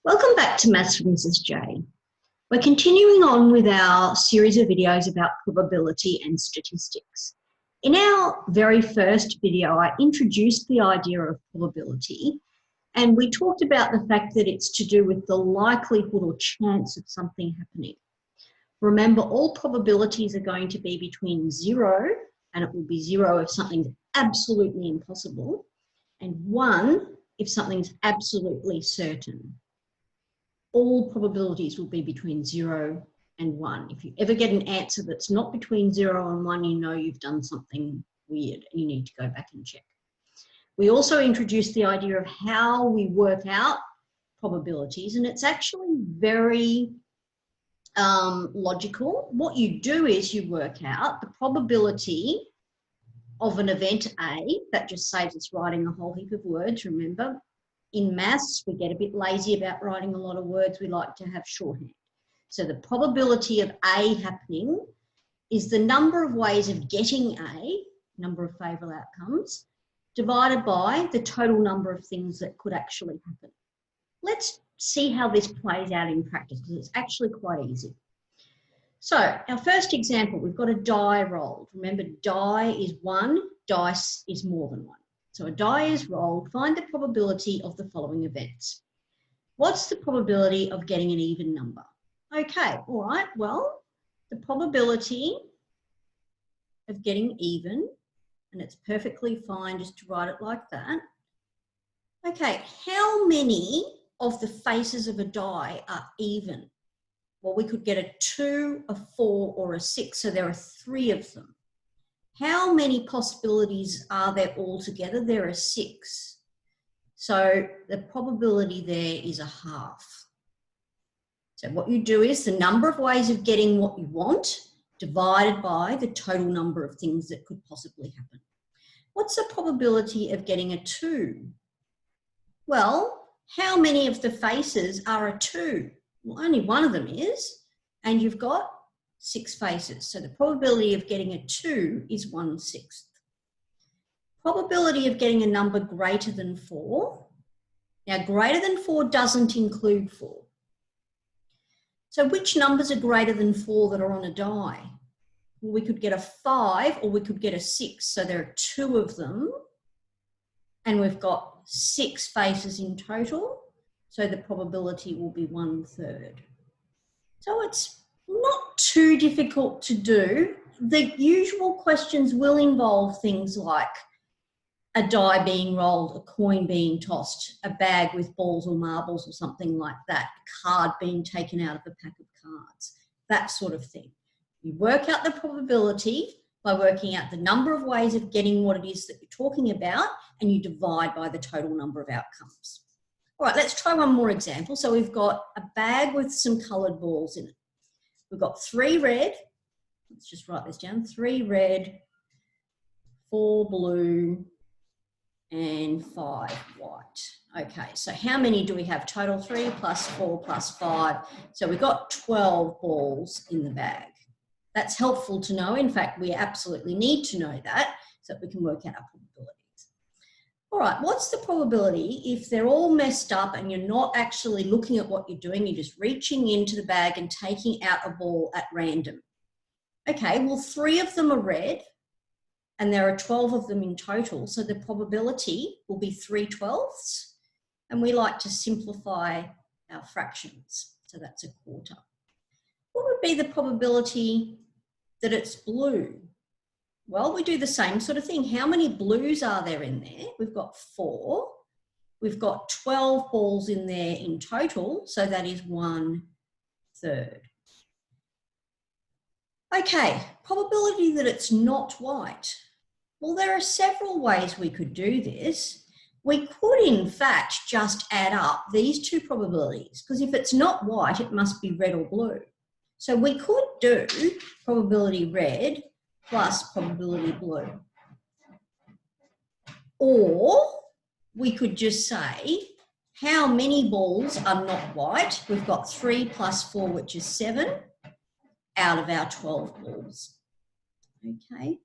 Welcome back to Maths with Mrs. J. We're continuing on with our series of videos about probability and statistics. In our very first video, I introduced the idea of probability, and we talked about the fact that it's to do with the likelihood or chance of something happening. Remember, all probabilities are going to be between 0, and it will be 0 if something's absolutely impossible, and 1 if something's absolutely certain. All probabilities will be between 0 and 1. If you ever get an answer that's not between 0 and 1, you know you've done something weird and you need to go back and check. We also introduced the idea of how we work out probabilities, and it's actually very logical. What you do is you work out the probability of an event A. That just saves us writing a whole heap of words, remember. In maths, we get a bit lazy about writing a lot of words. We like to have shorthand. So the probability of A happening is the number of ways of getting A, number of favourable outcomes, divided by the total number of things that could actually happen. Let's see how this plays out in practice, because it's actually quite easy. So our first example, we've got a die rolled. Remember, die is 1, dice is more than 1. So a die is rolled. Find the probability of the following events. What's the probability of getting an even number? Okay, all right, well, the probability of getting even, and it's perfectly fine just to write it like that. Okay, how many of the faces of a die are even? Well, we could get a 2, a 4, or a 6, so there are 3 of them. How many possibilities are there altogether? There are 6. So the probability there is a half. So what you do is the number of ways of getting what you want divided by the total number of things that could possibly happen. What's the probability of getting a 2? Well, how many of the faces are a 2? Well, only one of them is, and you've got 6 faces. So the probability of getting a 2 is 1/6. Probability of getting a number greater than 4. Now, greater than 4 doesn't include 4. So which numbers are greater than 4 that are on a die? Well, we could get a 5 or we could get a 6. So there are 2 of them, and we've got 6 faces in total. So the probability will be 1/3. So it's not too difficult to do. The usual questions will involve things like a die being rolled, a coin being tossed, a bag with balls or marbles or something like that, a card being taken out of a pack of cards, that sort of thing. You work out the probability by working out the number of ways of getting what it is that you're talking about, and you divide by the total number of outcomes. All right, let's try one more example. So we've got a bag with some coloured balls in it. We've got 3 red, let's just write this down, 3 red, 4 blue, and 5 white. Okay, so how many do we have total? 3 plus 4 plus 5. So we've got 12 balls in the bag. That's helpful to know. In fact, we absolutely need to know that so that we can work out our probabilities. All right, what's the probability if they're all messed up and you're not actually looking at what you're doing, you're just reaching into the bag and taking out a ball at random? Okay, well, 3 of them are red and there are 12 of them in total, so the probability will be 3/12, and we like to simplify our fractions, so that's a quarter. What would be the probability that it's blue? Well, we do the same sort of thing. How many blues are there in there? We've got 4. We've got 12 balls in there in total, so that is 1/3. Okay, probability that it's not white. Well, there are several ways we could do this. We could, in fact, just add up these 2 probabilities, because if it's not white, it must be red or blue. So we could do probability red plus probability blue. Or we could just say, how many balls are not white? We've got 3 plus 4, which is 7, out of our 12 balls. Okay.